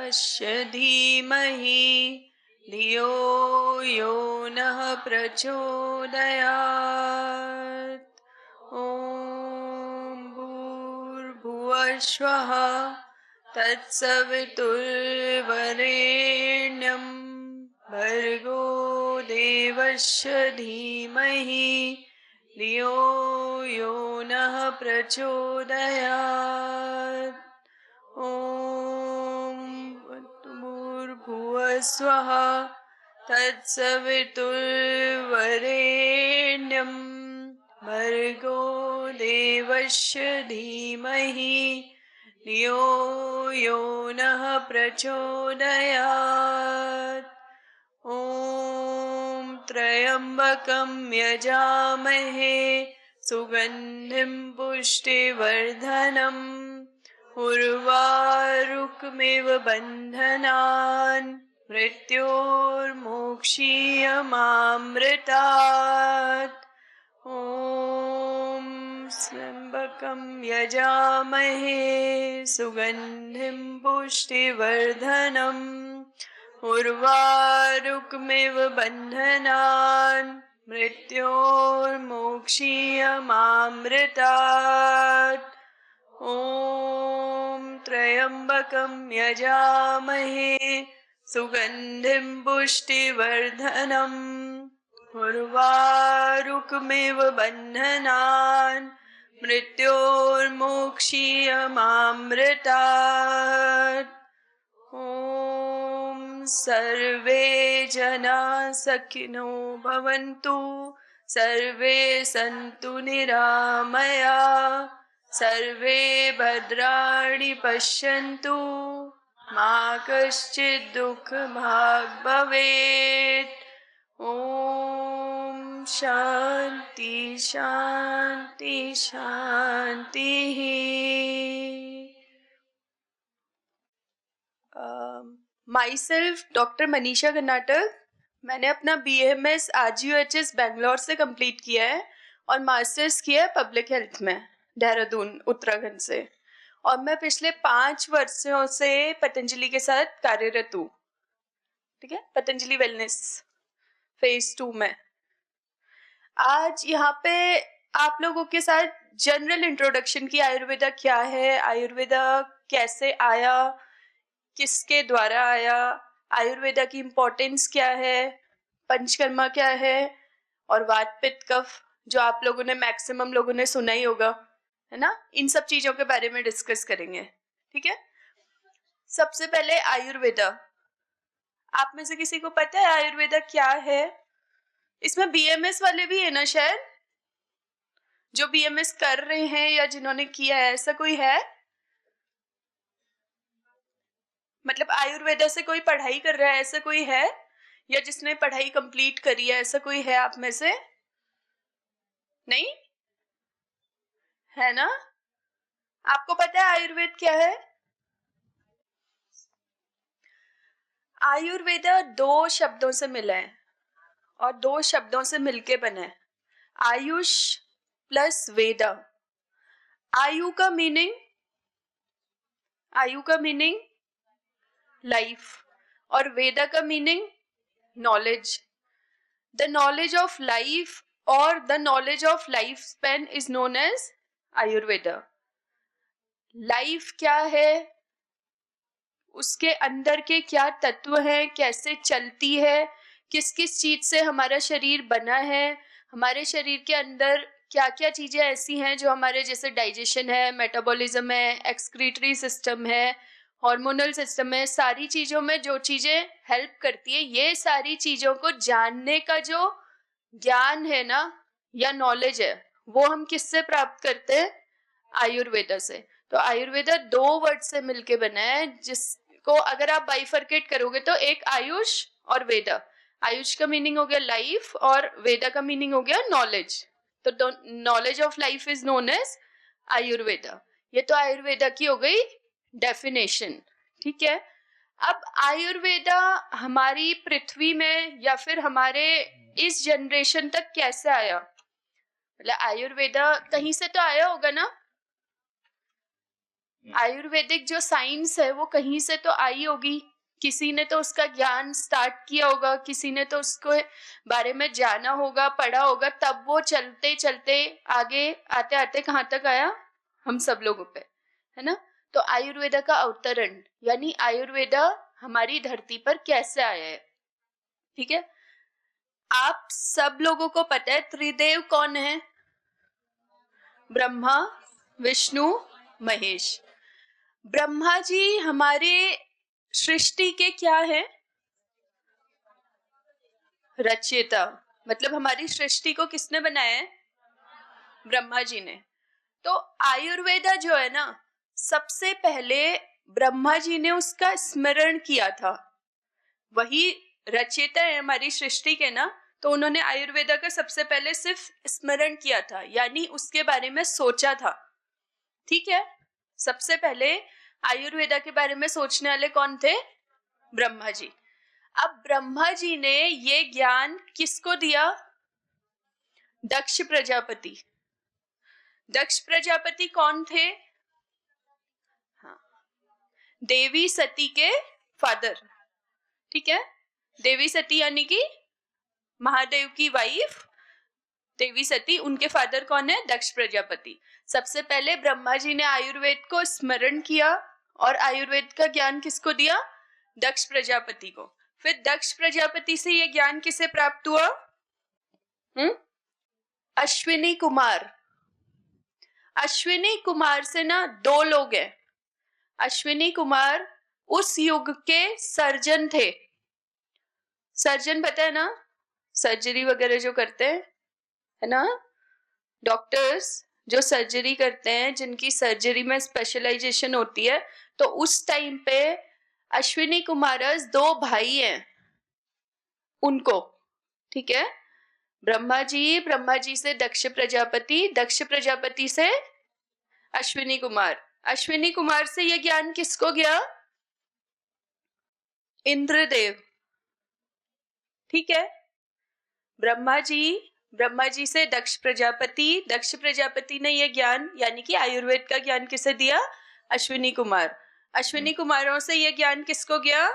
देवस्य धीमहि धियो यो नः प्रचोदयात्। ॐ भूर्भुवस्वः तत्सवितुर्वरेण्यं भर्गो देवस्य धीमहि धियो यो नः प्रचोदयात्। ॐ भूर्भुवस्वः तत्सवितुर्वरेण्यं भर्गो देवस्य धीमहि धियो यो नः प्रचोदयात्। ॐ त्र्यम्बकं यजामहे सुगन्धिं पुष्टिवर्धनम् उर्वारुकमिव बन्धनान् मृत्योर्मोक्षीयमामृतात्। ॐ त्र्यम्बकं यजामहे सुगन्धिं पुष्टिवर्धनम् उर्वारुकमिव बन्धनान् मृत्योर्मोक्षीयमामृतात्। ॐ त्र्यम्बकं यजामहे सुगन्धिं पुष्टिवर्धनम् उर्वारुकमिव बन्धनान् मृत्योर्मोक्षीयमामृतात्। ॐ सर्वे जनाः सुखिनो भवन्तु, सर्वे सन्तु निरामयाः, सर्वे भद्राणि पश्यन्तु, मा कश्चित् दुःखभाग् भवेत्। ॐ शान्ति शान्ति शान्तिः। My self doctor Manisha Karnataka. मैंने अपना BMS RGUHS बैंगलोर से कंप्लीट किया है और मास्टर्स किया है पब्लिक हेल्थ में देहरादून उत्तराखंड से, और मैं पिछले 5 वर्षों से पतंजलि के साथ कार्यरत हूँ। ठीक है, पतंजलि वेलनेस फेज 2 में। आज यहाँ पे आप लोगों के साथ जनरल इंट्रोडक्शन की आयुर्वेदा क्या है, आयुर्वेदा कैसे आया, किसके द्वारा आया, आयुर्वेदा की इम्पोर्टेंस क्या है, पंचकर्मा क्या है, और वात पित्त कफ जो आप लोगों ने मैक्सिमम लोगों ने सुना ही होगा, है ना। इन सब चीजों के बारे में डिस्कस करेंगे। ठीक है, सबसे पहले आयुर्वेदा। आप में से किसी को पता है आयुर्वेदा क्या है? इसमें BMS वाले भी है ना शायद, जो BMS कर रहे हैं या जिन्होंने किया है, ऐसा कोई है? मतलब आयुर्वेदा से कोई पढ़ाई कर रहा है, ऐसा कोई है? या जिसने पढ़ाई कंप्लीट करी है, ऐसा कोई है आप में से? नहीं है ना। आपको पता है आयुर्वेद क्या है? आयुर्वेदा 2 शब्दों से मिला है और 2 शब्दों से मिलके बना है, आयुष प्लस वेदा। आयु का मीनिंग लाइफ और वेदा का meaning knowledge. The knowledge of life और the knowledge of life span is known as Ayurveda. Life क्या है, उसके अंदर के क्या तत्व हैं, कैसे चलती है, किस किस चीज से हमारा शरीर बना है, हमारे शरीर के अंदर क्या क्या चीजें ऐसी हैं जो हमारे जैसे डाइजेशन है, मेटाबॉलिज्म है, एक्सक्रीटरी सिस्टम है, हार्मोनल सिस्टम है, सारी चीजों में जो चीजें हेल्प करती है, ये सारी चीजों को जानने का जो ज्ञान है ना या नॉलेज है, वो हम किससे प्राप्त करते हैं? आयुर्वेदा से। तो आयुर्वेदा 2 वर्ड से मिलके बना है, जिसको अगर आप बाइफरकेट करोगे तो एक आयुष और वेदा। आयुष का मीनिंग हो गया लाइफ और वेदा का मीनिंग हो गया नॉलेज। तो knowledge of life is known as Ayurveda. ये तो आयुर्वेदा की हो गई डेफिनेशन। ठीक है, अब आयुर्वेदा हमारी पृथ्वी में या फिर हमारे इस जनरेशन तक कैसे आया? मतलब आयुर्वेदा कहीं से तो आया होगा ना। आयुर्वेदिक जो साइंस है वो कहीं से तो आई होगी, किसी ने तो उसका ज्ञान स्टार्ट किया होगा, किसी ने तो उसको बारे में जाना होगा, पढ़ा होगा, तब वो चलते चलते आगे आते आते कहाँ तक आया, हम सब लोगों पे, है ना। तो आयुर्वेदा का अवतरण यानी आयुर्वेदा हमारी धरती पर कैसे आया है, ठीक है। आप सब लोगों को पता है त्रिदेव कौन है, ब्रह्मा विष्णु महेश। ब्रह्मा जी हमारे सृष्टि के क्या है, रचयिता, मतलब हमारी सृष्टि को किसने बनाया है, ब्रह्मा जी ने। तो आयुर्वेदा जो है ना, सबसे पहले ब्रह्मा जी ने उसका स्मरण किया था, वही रचयिता है हमारी सृष्टि के ना, तो उन्होंने आयुर्वेदा का सबसे पहले सिर्फ स्मरण किया था, यानी उसके बारे में सोचा था, ठीक है। सबसे पहले आयुर्वेदा के बारे में सोचने वाले कौन थे, ब्रह्मा जी। अब ब्रह्मा जी ने ये ज्ञान किसको दिया, दक्ष प्रजापति। दक्ष प्रजापति कौन थे, हाँ, देवी सती के फादर, ठीक है। देवी सती यानी कि महादेव की वाइफ देवी सती, उनके फादर कौन है, दक्ष प्रजापति। सबसे पहले ब्रह्मा जी ने आयुर्वेद को स्मरण किया और आयुर्वेद का ज्ञान किसको दिया, दक्ष प्रजापति को। फिर दक्ष प्रजापति से यह ज्ञान किसे प्राप्त हुआ, अश्विनी कुमार। अश्विनी कुमार से ना दो लोग हैं। अश्विनी कुमार उस युग के सर्जन थे। सर्जन पता है ना, सर्जरी वगैरह जो करते हैं, है ना, डॉक्टर्स जो सर्जरी करते हैं, जिनकी सर्जरी में स्पेशलाइजेशन होती है। तो उस टाइम पे अश्विनी कुमारस दो भाई हैं उनको, ठीक है। ब्रह्मा जी से दक्ष प्रजापति, दक्ष प्रजापति से अश्विनी कुमार, अश्विनी कुमार से यह ज्ञान किसको गया, इंद्रदेव, ठीक है। ब्रह्मा जी से दक्ष प्रजापति, दक्ष प्रजापति ने यह ज्ञान यानी कि आयुर्वेद का ज्ञान किसे दिया, अश्विनी कुमार। अश्विनी कुमारों से यह ज्ञान किसको गया,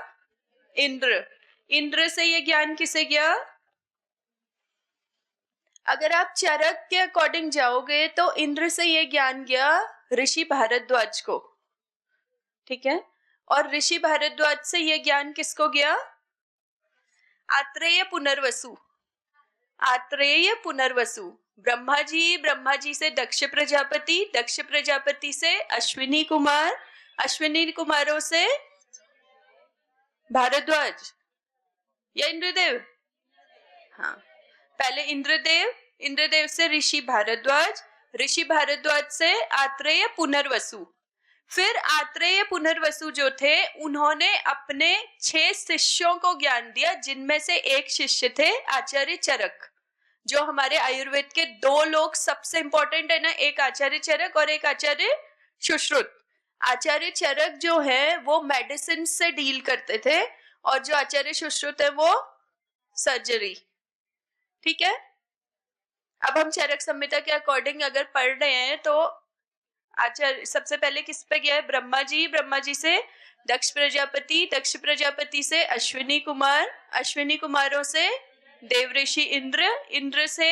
इंद्र। इंद्र से यह ज्ञान किसे गया, अगर आप चरक के अकॉर्डिंग जाओगे तो इंद्र से यह ज्ञान गया ऋषि भारद्वाज को, ठीक है। और ऋषि भारद्वाज से यह ज्ञान किसको गया, आत्रेय पुनर्वसु। आत्रेय पुनर्वसु। ब्रह्मा जी से दक्ष प्रजापति, दक्ष प्रजापति से अश्विनी कुमार, अश्विनी कुमारों से भारद्वाज या इंद्रदेव, हाँ, पहले इंद्रदेव, इंद्रदेव से ऋषि भारद्वाज, ऋषि भारद्वाज से आत्रेय पुनर्वसु। फिर आत्रेय पुनर्वसु जो थे, उन्होंने अपने 6 शिष्यों को ज्ञान दिया, जिनमें से एक शिष्य थे आचार्य चरक। जो हमारे आयुर्वेद के दो लोग सबसे इंपॉर्टेंट है ना, एक आचार्य चरक और एक आचार्य सुश्रुत। आचार्य चरक जो है वो मेडिसिन से डील करते थे, और जो आचार्य सुश्रुत है वो सर्जरी, ठीक है। अब हम चरक संहिता के अकॉर्डिंग अगर पढ़ रहे हैं तो आचार्य सबसे पहले किस पे गया है, ब्रह्मा जी से दक्ष प्रजापति, दक्ष प्रजापति से अश्विनी कुमार, अश्विनी कुमारों से देव ऋषि इंद्र, इंद्र से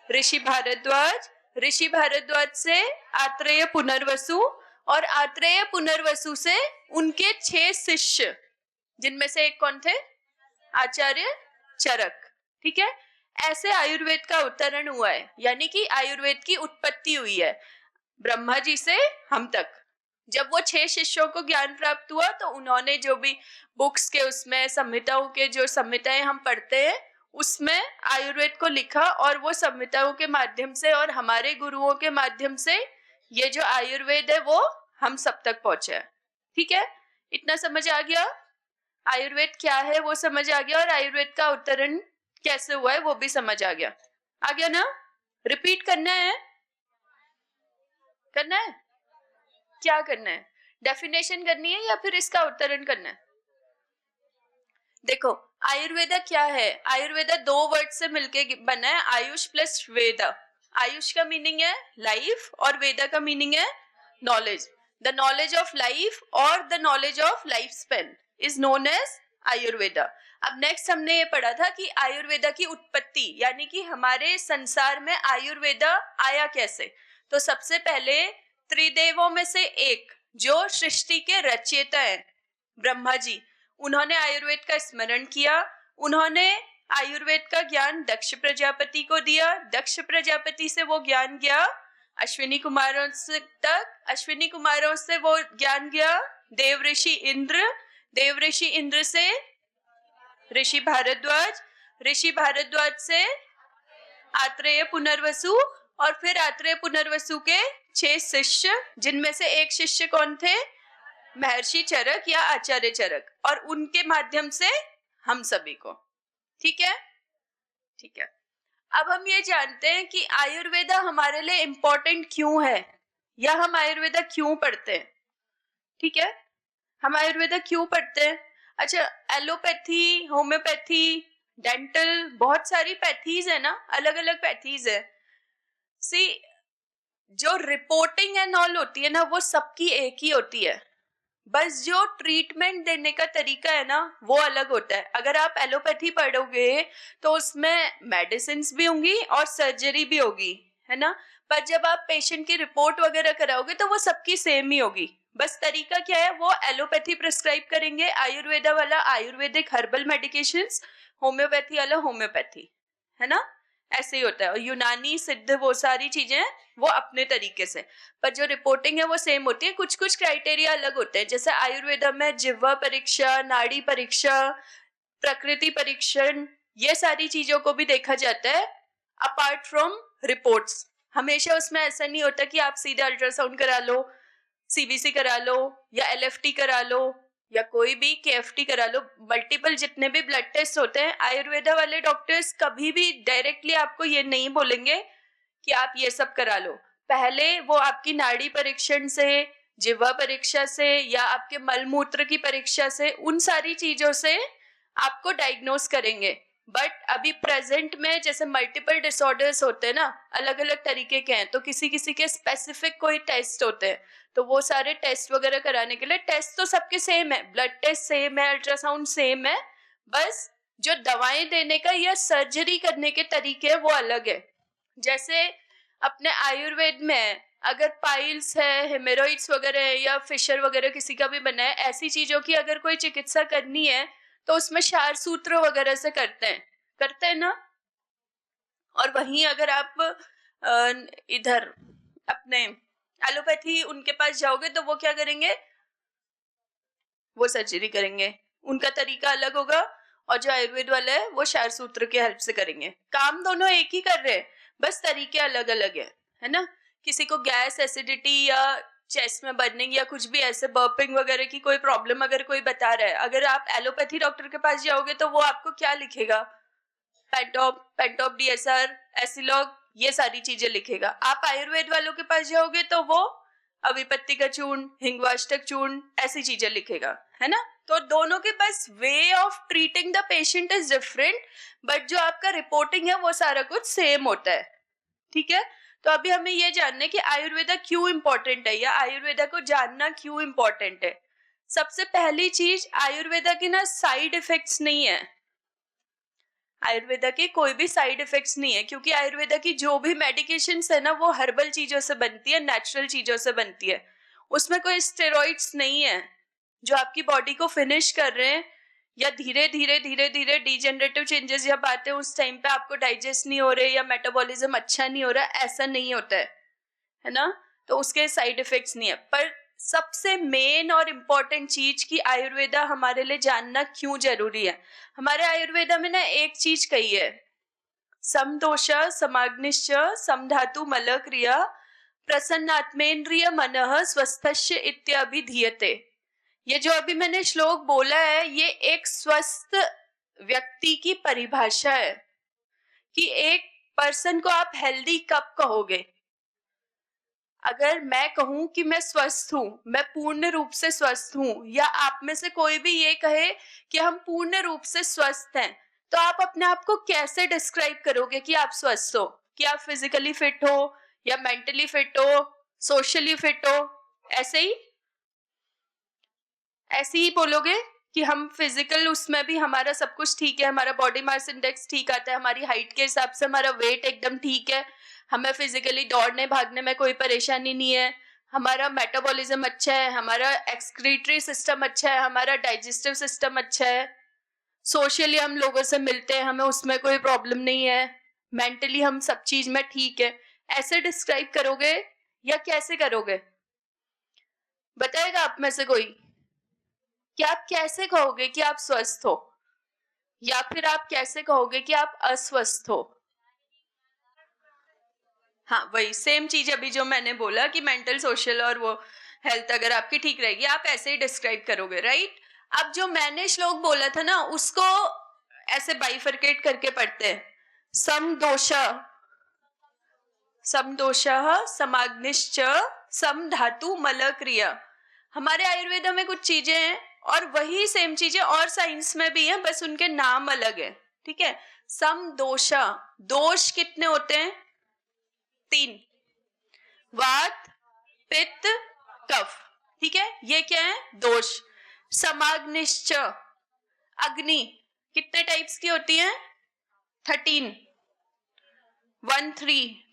ऋषि भारद्वाज, ऋषि भारद्वाज से आत्रेय पुनर्वसु, और आत्रेय पुनर्वसु से उनके 6 शिष्य, जिनमें से एक कौन थे, आचार्य चरक, ठीक है। ऐसे आयुर्वेद का अवतरण हुआ है, यानी कि आयुर्वेद की उत्पत्ति हुई है ब्रह्मा जी से हम तक। जब वो 6 शिष्यों को ज्ञान प्राप्त हुआ तो उन्होंने जो भी बुक्स के उसमें संहिताओं के जो संहिताएं हम पढ़ते हैं उसमें आयुर्वेद को लिखा, और वो संहिताओं के माध्यम से और हमारे गुरुओं के माध्यम से ये जो आयुर्वेद है वो हम सब तक पहुंचा है, ठीक है। इतना समझ आ गया, आयुर्वेद क्या है वो समझ आ गया, और आयुर्वेद का अवतरण कैसे हुआ है वो भी समझ आ गया ना। रिपीट करना है, करना है, क्या करना है, डेफिनेशन करनी है या फिर इसका अवतरण करना है। देखो आयुर्वेदा क्या है, आयुर्वेदा 2 वर्ड से मिलके बना है, आयुष प्लस वेदा। आयुष का मीनिंग है लाइफ और वेदा का मीनिंग है knowledge. The knowledge of life और the knowledge of life span is known as Ayurveda. अब नेक्स्ट हमने ये पढ़ा था कि आयुर्वेदा की उत्पत्ति, यानी कि हमारे संसार में आयुर्वेदा आया कैसे। तो सबसे पहले त्रिदेवों में से एक जो सृष्टि के रचयिता हैं, ब्रह्मा जी, उन्होंने आयुर्वेद का स्मरण किया। उन्होंने आयुर्वेद का ज्ञान दक्ष प्रजापति को दिया। दक्ष प्रजापति से वो ज्ञान गया अश्विनी कुमारों से तक, अश्विनी कुमारों से वो ज्ञान गया देव ऋषि इंद्र, देव ऋषि इंद्र से ऋषि भारद्वाज, ऋषि भारद्वाज से आत्रेय पुनर्वसु, और फिर आत्रेय पुनर्वसु के 6 शिष्य, जिनमें से एक शिष्य कौन थे, महर्षि चरक या आचार्य चरक, और उनके माध्यम से हम सभी को। ठीक है, ठीक है। अब हम ये जानते हैं कि आयुर्वेदा हमारे लिए इंपॉर्टेंट क्यों है, या हम आयुर्वेदा क्यों पढ़ते हैं। ठीक है, हम आयुर्वेदा क्यों पढ़ते हैं। अच्छा, एलोपैथी, होम्योपैथी, डेंटल, बहुत सारी पैथीज है ना, अलग अलग पैथीज है। सी, जो रिपोर्टिंग एंड ऑल होती है ना, वो सबकी एक ही होती है, बस जो ट्रीटमेंट देने का तरीका है ना, वो अलग होता है। अगर आप एलोपैथी पढ़ोगे तो उसमें मेडिसिन भी होंगी और सर्जरी भी होगी, है ना, पर जब आप पेशेंट की रिपोर्ट वगैरह कराओगे तो वो सबकी सेम ही होगी। बस तरीका क्या है, वो एलोपैथी प्रिस्क्राइब करेंगे, आयुर्वेदा वाला आयुर्वेदिक हर्बल मेडिकेशंस, होम्योपैथी वाला होम्योपैथी, है ना, ऐसे ही होता है। और यूनानी, सिद्ध, वो सारी चीजें वो अपने तरीके से, पर जो रिपोर्टिंग है वो सेम होती है। कुछ कुछ क्राइटेरिया अलग होते हैं, जैसे आयुर्वेदा में जिह्वा परीक्षा, नाड़ी परीक्षा, प्रकृति परीक्षण, ये सारी चीजों को भी देखा जाता है अपार्ट फ्रॉम रिपोर्ट्स। हमेशा उसमें ऐसा नहीं होता कि आप सीधे अल्ट्रासाउंड करा लो, सीबीसी करा लो, या एलएफटी करा लो, या कोई भी केएफटी करा लो। मल्टीपल जितने भी ब्लड टेस्ट होते हैं, आयुर्वेदा वाले डॉक्टर्स कभी भी डायरेक्टली आपको ये नहीं बोलेंगे कि आप ये सब करा लो। पहले वो आपकी नाड़ी परीक्षण से, जिह्वा परीक्षा से, या आपके मलमूत्र की परीक्षा से, उन सारी चीजों से आपको डायग्नोस करेंगे। बट अभी प्रेजेंट में जैसे मल्टीपल डिसऑर्डर्स होते हैं ना, अलग अलग तरीके के हैं, तो किसी किसी के स्पेसिफिक कोई टेस्ट होते हैं, तो वो सारे टेस्ट वगैरह कराने के लिए, टेस्ट तो सबके सेम है, ब्लड टेस्ट सेम है, अल्ट्रासाउंड सेम है, बस जो दवाएं देने का या सर्जरी करने के तरीके वो अलग है। जैसे अपने आयुर्वेद में अगर पाइल्स है, हेमोरॉइड्स वगैरह है, या फिशर वगैरह किसी का भी बना है, ऐसी चीजों की अगर कोई चिकित्सा करनी है तो उसमें क्षार सूत्र वगैरह से करते हैं ना। और वहीं अगर आप इधर अपने एलोपैथी उनके पास जाओगे तो वो क्या करेंगे, वो सर्जरी करेंगे, उनका तरीका अलग होगा। और जो आयुर्वेद वाला है वो क्षार सूत्र के हेल्प से करेंगे। काम दोनों एक ही कर रहे हैं, बस तरीके अलग अलग है ना। किसी को गैस, एसिडिटी, या चेस्ट में बर्निंग, या कुछ भी ऐसे बर्पिंग वगैरह की कोई प्रॉब्लम अगर कोई बता रहा है, अगर आप एलोपैथी डॉक्टर के पास जाओगे तो वो आपको क्या लिखेगा, पेंटॉप डीएसआर, एसिलॉग, ये सारी चीजें लिखेगा। आप आयुर्वेद वालों के पास जाओगे तो वो अविपत्ति का चूर्ण, हिंगवाष्टक चूर्ण, ऐसी चीजें लिखेगा, है ना। तो दोनों के पास way of treating the patient is different, but जो आपका रिपोर्टिंग है वो सारा कुछ सेम होता है। ठीक है, तो अभी हमें ये जानना है कि आयुर्वेदा क्यों इंपॉर्टेंट है, या आयुर्वेदा को जानना क्यों इंपॉर्टेंट है। सबसे पहली चीज, आयुर्वेदा के ना साइड इफेक्ट्स नहीं है। आयुर्वेदा के कोई भी साइड इफेक्ट्स नहीं है, क्योंकि आयुर्वेदा की जो भी मेडिकेशंस है ना, वो हर्बल चीजों से बनती है, नेचुरल चीजों से बनती है। उसमें कोई स्टेरॉइड्स नहीं है जो आपकी बॉडी को फिनिश कर रहे हैं, या धीरे धीरे डिजेनरेटिव चेंजेस जब आते हैं उस टाइम पे आपको डाइजेस्ट नहीं हो रहे, या मेटाबॉलिज्म अच्छा नहीं हो रहा, ऐसा नहीं होता है ना। तो उसके साइड इफेक्ट्स नहीं है। पर सबसे मेन और इम्पोर्टेंट चीज की आयुर्वेदा हमारे लिए जानना क्यों जरूरी है। हमारे आयुर्वेदा में ना एक चीज कही है, समदोष समाग्निश्च समधातु मल क्रिया प्रसन्नात्मेन्द्रिय मनः स्वस्थस्य इत्याभिधीयते। ये जो अभी मैंने श्लोक बोला है, ये एक स्वस्थ व्यक्ति की परिभाषा है कि एक पर्सन को आप हेल्दी कब कहोगे। अगर मैं कहूं कि मैं स्वस्थ हूं, मैं पूर्ण रूप से स्वस्थ हूं, या आप में से कोई भी ये कहे कि हम पूर्ण रूप से स्वस्थ हैं, तो आप अपने आप को कैसे डिस्क्राइब करोगे कि आप स्वस्थ हो, कि आप फिजिकली फिट हो, या मेंटली फिट हो, सोशली फिट हो, ऐसे ही ऐसे ही बोलोगे कि हम फिजिकल उसमें भी हमारा सब कुछ ठीक है, हमारा बॉडी मास इंडेक्स ठीक आता है, हमारी हाइट के हिसाब से हमारा वेट एकदम ठीक है, हमें फिजिकली दौड़ने भागने में कोई परेशानी नहीं है, हमारा मेटाबॉलिज्म अच्छा है, हमारा एक्सक्रीटरी सिस्टम अच्छा है, हमारा डाइजेस्टिव सिस्टम अच्छा है, सोशली हम लोगों से मिलते हैं, हमें उसमें कोई प्रॉब्लम नहीं है, मेंटली हम सब चीज में ठीक है, ऐसे डिस्क्राइब करोगे या कैसे करोगे? बताएगा आप में से कोई कि आप कैसे कहोगे कि आप स्वस्थ हो, या फिर आप कैसे कहोगे कि आप अस्वस्थ हो? हाँ, वही सेम चीज अभी जो मैंने बोला कि मेंटल सोशल और वो हेल्थ अगर आपकी ठीक रहेगी आप ऐसे ही डिस्क्राइब करोगे, राइट? अब जो मैंने श्लोक बोला था ना उसको ऐसे बाइफरकेट करके पढ़ते हैं। समदोष, समदोष, समाग्निश्च, सम धातु मल क्रिया। हमारे आयुर्वेद में कुछ चीजें हैं और वही सेम चीजें और साइंस में भी हैं, बस उनके नाम अलग है, ठीक है? सम दोष, दोष कितने होते हैं? 3, वात, पित्त, कफ, ठीक है? ये क्या है? दोष। समाग्निश्च, अग्नि कितने टाइप्स की होती है? 13,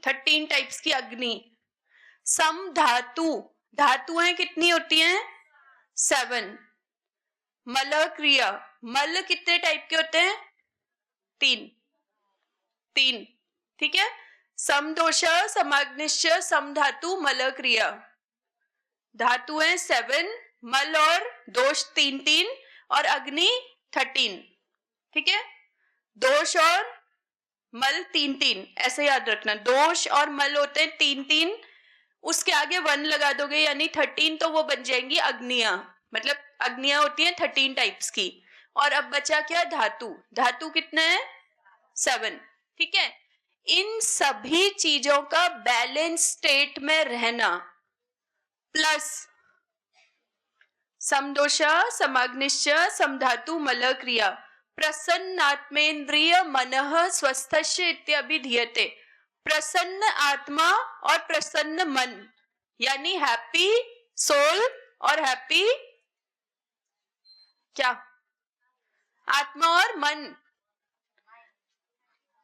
13 टाइप्स की अग्नि। सम धातु, धातुएं कितनी होती हैं? 7। मल क्रिया, मल कितने टाइप के होते हैं? 3, ठीक है? समदोष, समाग्निश्च, समधातु, मल क्रिया। धातुएं 7, मल और दोष 3 और अग्नि 13, ठीक है? दोष और मल 3, ऐसे याद रखना। दोष और मल होते हैं 3, उसके आगे 1 लगा दोगे यानी 13, तो वो बन जाएंगी अग्नियां। मतलब अग्नियां होती हैं 13 टाइप्स की। और अब बचा क्या? धातु। धातु कितने हैं? 7, ठीक है? इन सभी चीजों का बैलेंस स्टेट में रहना प्लस समदोष, समाग्निश्च, समधातु, मल क्रिया, प्रसन्नात्मेन्द्रिय मनः स्वस्थस्य इत्यभिधीयते। प्रसन्न आत्मा और प्रसन्न मन यानी हैप्पी सोल और हैप्पी क्या? आत्मा और मन,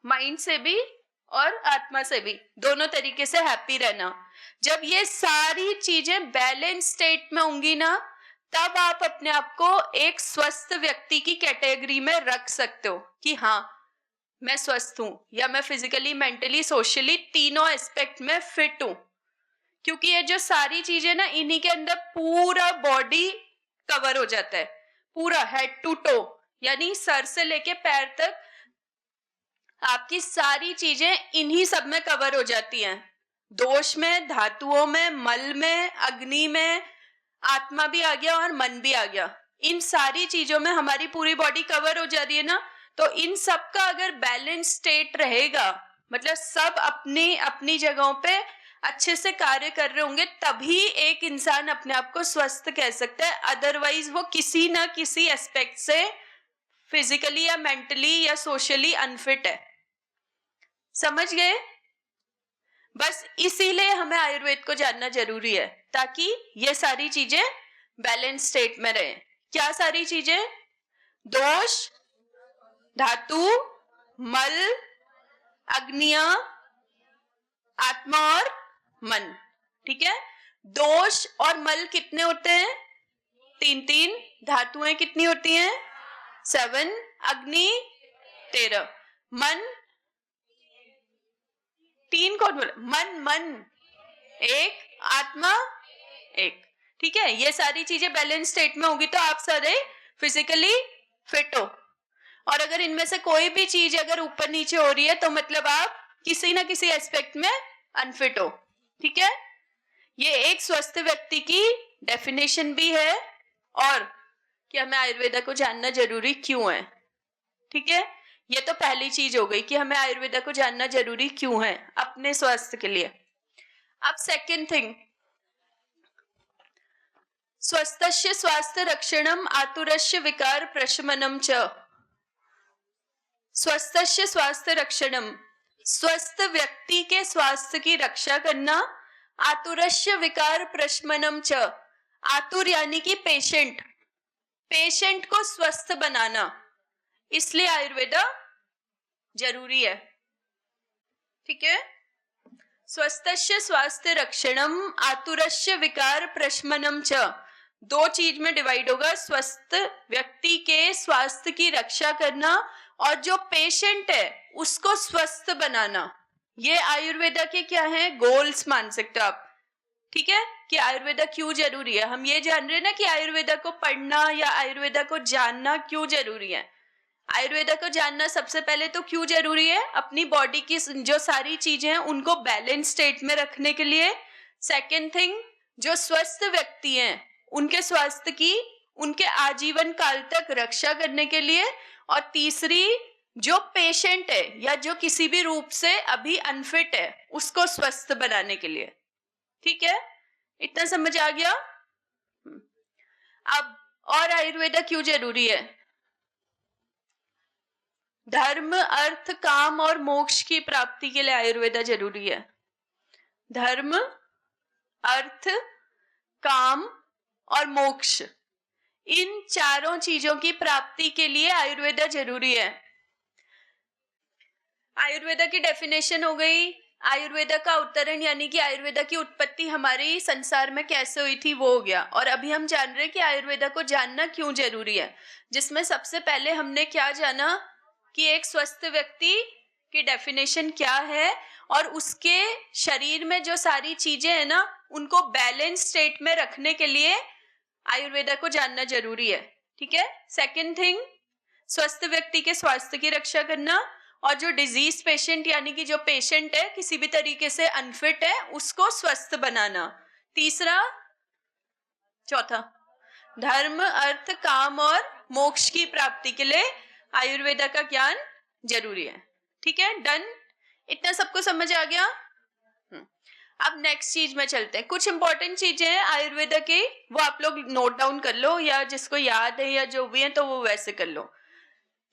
माइंड से भी और आत्मा से भी, दोनों तरीके से हैप्पी रहना। जब ये सारी चीजें बैलेंस स्टेट में होंगी ना, तब आप अपने आप को एक स्वस्थ व्यक्ति की कैटेगरी में रख सकते हो कि हाँ मैं स्वस्थ हूं, या मैं फिजिकली, मेंटली, सोशली तीनों एस्पेक्ट में फिट हूं। क्योंकि ये जो सारी चीजें ना, इन्हीं के अंदर पूरा बॉडी कवर हो जाता है, पूरा हेड टू टो, यानी सर से लेके पैर तक आपकी सारी चीजें इन्हीं सब में कवर हो जाती हैं। दोष में, धातुओं में, मल में, अग्नि में, आत्मा भी आ गया और मन भी आ गया। इन सारी चीजों में हमारी पूरी बॉडी कवर हो जा रही है ना, तो इन सब का अगर बैलेंस स्टेट रहेगा, मतलब सब अपनी अपनी जगहों पे अच्छे से कार्य कर रहे होंगे, तभी एक इंसान अपने आप को स्वस्थ कह सकता है। अदरवाइज वो किसी ना किसी एस्पेक्ट से फिजिकली या मेंटली या सोशली अनफिट है। समझ गए? बस इसीलिए हमें आयुर्वेद को जानना जरूरी है, ताकि ये सारी चीजें बैलेंस स्टेट में रहे। क्या सारी चीजें? दोष, धातु, मल, अग्नियां, आत्मा और मन, ठीक है? दोष और मल कितने होते हैं? 3। धातुएं कितनी होती हैं? 7, अग्नि 13, मन 3 कौन बोला? मन 1, आत्मा 1, ठीक है? ये सारी चीजें बैलेंस स्टेट में होगी तो आप सारे फिजिकली फिट हो। और अगर इनमें से कोई भी चीज अगर ऊपर नीचे हो रही है तो मतलब आप किसी ना किसी एस्पेक्ट में अनफिट हो, ठीक है? ये एक स्वस्थ व्यक्ति की डेफिनेशन भी है, और कि हमें आयुर्वेदा को जानना जरूरी क्यों है, ठीक है? ये तो पहली चीज हो गई कि हमें आयुर्वेदा को जानना जरूरी क्यों है अपने स्वास्थ्य के लिए। अब सेकंड थिंग, स्वस्थस्य स्वास्थ्य रक्षणम आतुरस्य विकार प्रशमनम च। स्वस्थस्य स्वास्थ्य रक्षणम, स्वस्थ व्यक्ति के स्वास्थ्य की रक्षा करना, आतुरस्य विकार प्रशमनम च, आतुर यानी कि पेशेंट, पेशेंट को स्वस्थ बनाना, इसलिए आयुर्वेदा जरूरी है। ठीक है। स्वस्थस्य स्वास्थ्य रक्षणम आतुरस्य विकार प्रशमनम च, दो चीज में डिवाइड होगा, स्वस्थ व्यक्ति के स्वास्थ्य की रक्षा करना और जो पेशेंट है उसको स्वस्थ बनाना। ये आयुर्वेदा के क्या है, गोल्स मान सकते हो आप। ठीक है, कि आयुर्वेदा क्यों जरूरी है। हम ये जान रहे हैं ना कि आयुर्वेदा को पढ़ना या आयुर्वेदा को जानना क्यों जरूरी है। आयुर्वेदा को जानना सबसे पहले तो क्यों जरूरी है, अपनी बॉडी की जो सारी चीजें हैं उनको बैलेंस स्टेट में रखने के लिए। सेकेंड थिंग, जो स्वस्थ व्यक्ति हैं उनके स्वास्थ्य की उनके आजीवन काल तक रक्षा करने के लिए। और तीसरी, जो पेशेंट है या जो किसी भी रूप से अभी अनफिट है उसको स्वस्थ बनाने के लिए। ठीक है, इतना समझ आ गया। अब और आयुर्वेदा क्यों जरूरी है। धर्म अर्थ काम और मोक्ष की प्राप्ति के लिए आयुर्वेदा जरूरी है। धर्म अर्थ काम और मोक्ष, इन चारों चीजों की प्राप्ति के लिए आयुर्वेदा जरूरी है। आयुर्वेदा की डेफिनेशन हो गई, आयुर्वेदा का अवतरण यानी कि आयुर्वेदा की उत्पत्ति हमारे संसार में कैसे हुई थी वो हो गया। और अभी हम जान रहे हैं कि आयुर्वेदा को जानना क्यों जरूरी है, जिसमें सबसे पहले हमने क्या जाना कि एक स्वस्थ व्यक्ति की डेफिनेशन क्या है और उसके शरीर में जो सारी चीजें हैं ना उनको बैलेंस स्टेट में रखने के लिए आयुर्वेदा को जानना जरूरी है। ठीक है। सेकंड थिंग, स्वस्थ व्यक्ति के स्वास्थ्य की रक्षा करना और जो डिजीज पेशेंट यानी कि जो पेशेंट है किसी भी तरीके से अनफिट है उसको स्वस्थ बनाना। तीसरा, चौथा, धर्म अर्थ काम और मोक्ष की प्राप्ति के लिए आयुर्वेदा का ज्ञान जरूरी है। ठीक है, डन, इतना सबको समझ आ गया। अब नेक्स्ट चीज में चलते हैं। कुछ इंपॉर्टेंट चीजें हैं आयुर्वेदा की, वो आप लोग नोट डाउन कर लो या जिसको याद है या जो भी है तो वो वैसे कर लो।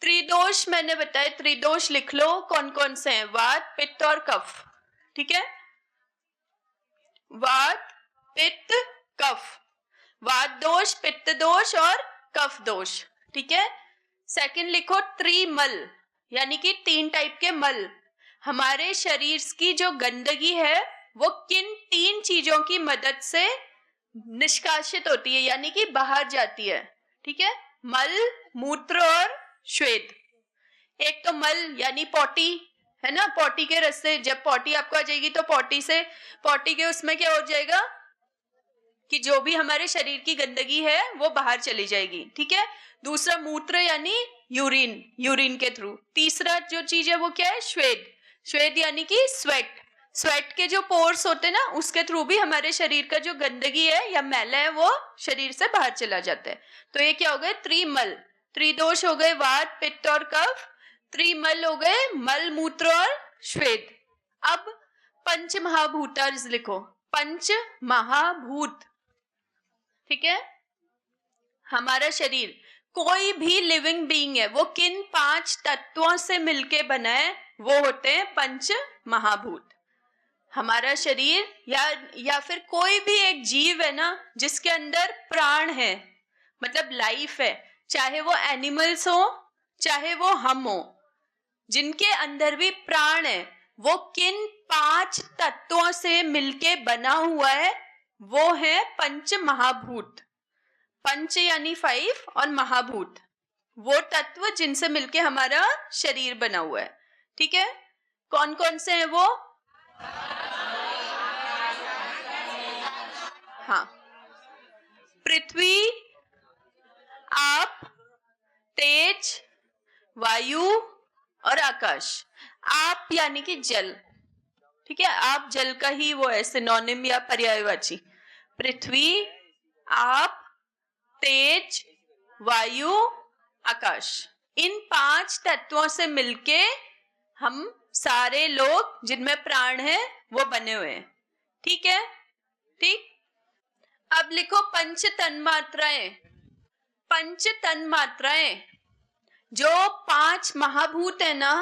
त्रिदोष मैंने बताया, त्रिदोष लिख लो कौन कौन से हैं, वात पित्त और कफ। ठीक है, वात पित्त कफ, वात दोष पित्त दोष और कफ दोष। ठीक है। सेकंड लिखो त्रिमल, यानी कि 3 टाइप के मल। हमारे शरीर की जो गंदगी है वो किन 3 चीजों की मदद से निष्कासित होती है यानी कि बाहर जाती है। ठीक है, मल, मूत्र और श्वेत। एक तो मल यानी पॉटी है ना, पॉटी के रास्ते जब पॉटी आपको आ जाएगी तो पॉटी से पॉटी के उसमें क्या हो जाएगा कि जो भी हमारे शरीर की गंदगी है वो बाहर चली जाएगी। ठीक है। दूसरा मूत्र यानी यूरिन, यूरिन के थ्रू। तीसरा जो चीज है वो क्या है, श्वेत, श्वेत यानी कि स्वेट, स्वेट के जो पोर्स होते हैं ना उसके थ्रू भी हमारे शरीर का जो गंदगी है या मैला है वो शरीर से बाहर चला जाता है। तो ये क्या हो गए, त्रिमल। त्रिदोष हो गए वात पित्त और कफ, त्रिमल हो गए मल मूत्र और श्वेत। अब पंच महाभूतार्ज लिखो, पंच महाभूत। ठीक है, हमारा शरीर कोई भी लिविंग बीइंग है वो किन 5 तत्वों से मिलके बना है, वो होते हैं पंच महाभूत। हमारा शरीर या फिर कोई भी एक जीव है ना जिसके अंदर प्राण है, मतलब लाइफ है, चाहे वो एनिमल्स हो चाहे वो हम हो, जिनके अंदर भी प्राण है, वो किन 5 तत्वों से मिलके बना हुआ है, वो है पंच महाभूत। पंच यानी 5 और महाभूत वो तत्व जिनसे मिलके हमारा शरीर बना हुआ है। ठीक है, कौन कौन से हैं वो, हाँ, पृथ्वी, आप, तेज, वायु और आकाश। आप यानी कि जल। ठीक है, आप जल का ही वो है सिनोनिम या पर्यायवाची। पृथ्वी, आप, तेज, वायु, आकाश, इन 5 तत्वों से मिलके हम सारे लोग जिनमें प्राण है वो बने हुए हैं। ठीक है, ठीक। अब लिखो पंच तन्मात्राएं। पंच तन्मात्राएं, जो 5 महाभूत है ना,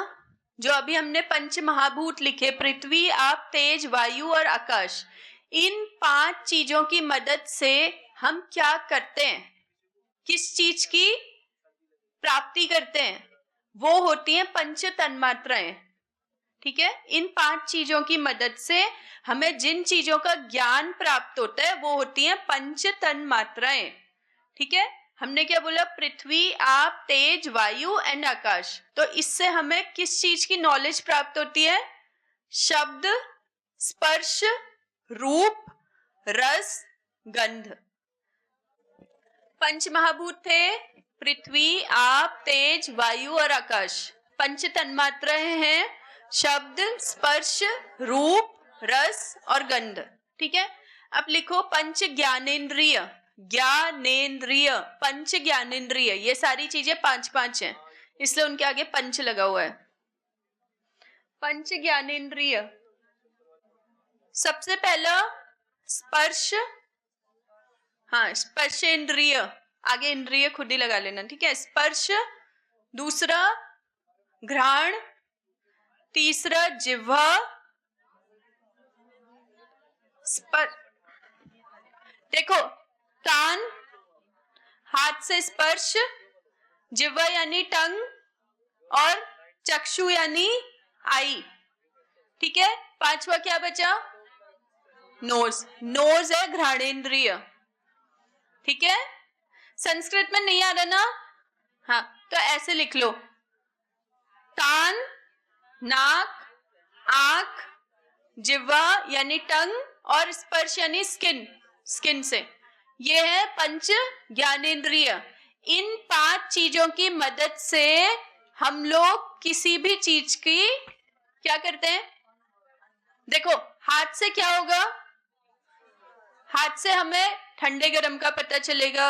जो अभी हमने पंच महाभूत लिखे, पृथ्वी, आप, तेज, वायु और आकाश, इन 5 चीजों की मदद से हम क्या करते हैं, किस चीज की प्राप्ति करते हैं, वो होती हैं पंच तन्मात्राएं। ठीक है, इन 5 चीजों की मदद से हमें जिन चीजों का ज्ञान प्राप्त होता है वो होती हैं पंच तन्मात्राएं। ठीक है, हमने क्या बोला, पृथ्वी, आप, तेज, वायु एंड आकाश। तो इससे हमें किस चीज की नॉलेज प्राप्त होती है? शब्द, स्पर्श, रूप, रस, गंध। पंच महाभूत थे पृथ्वी, आप, तेज, वायु और आकाश। पंच तन्मात्राएं हैं शब्द, स्पर्श, रूप, रस और गंध। ठीक है, अब लिखो पंच ज्ञानेंद्रिय। ज्ञानेंद्रिय, पंच ज्ञानेंद्रिय, ये सारी चीजें 5-5 हैं, इसलिए उनके आगे पंच लगा हुआ है। पंच ज्ञानेंद्रिय, सबसे पहला स्पर्श, हाँ स्पर्शेंद्रिय, आगे इंद्रिय खुद ही लगा लेना। ठीक है, स्पर्श, दूसरा घ्राण, तीसरा जिह्वा, देखो कान, हाथ से स्पर्श, जिह्वा यानी टंग और चक्षु यानी आई। ठीक है, 5वां क्या बचा? नोज। नोज है घ्राणेंद्रिय। ठीक है, संस्कृत में नहीं आ रहा ना? हाँ, तो ऐसे लिख लो, कान, नाक, आंख, जिह्वा यानी टंग और स्पर्श यानी स्किन, स्किन से। ये है पंच ज्ञानेंद्रिय। इन 5 चीजों की मदद से हम लोग किसी भी चीज की क्या करते हैं? देखो हाथ से क्या होगा? हाथ से हमें ठंडे गर्म का पता चलेगा,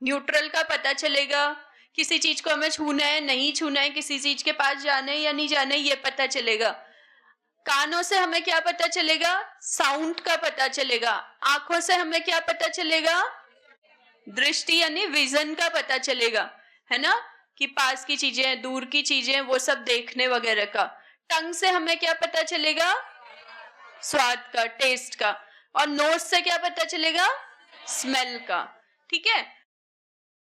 न्यूट्रल का पता चलेगा, किसी चीज को हमें छूना है नहीं छूना है, किसी चीज के पास जाना है या नहीं जाना है, ये पता चलेगा। कानों से हमें क्या पता चलेगा? साउंड का पता चलेगा। आंखों से हमें क्या पता चलेगा? दृष्टि यानी विजन का पता चलेगा, है ना, कि पास की चीजें, दूर की चीजें, वो सब देखने वगैरह का। टंग से हमें क्या पता चलेगा? स्वाद का, टेस्ट का। और नोज से क्या पता चलेगा? स्मेल का। ठीक है,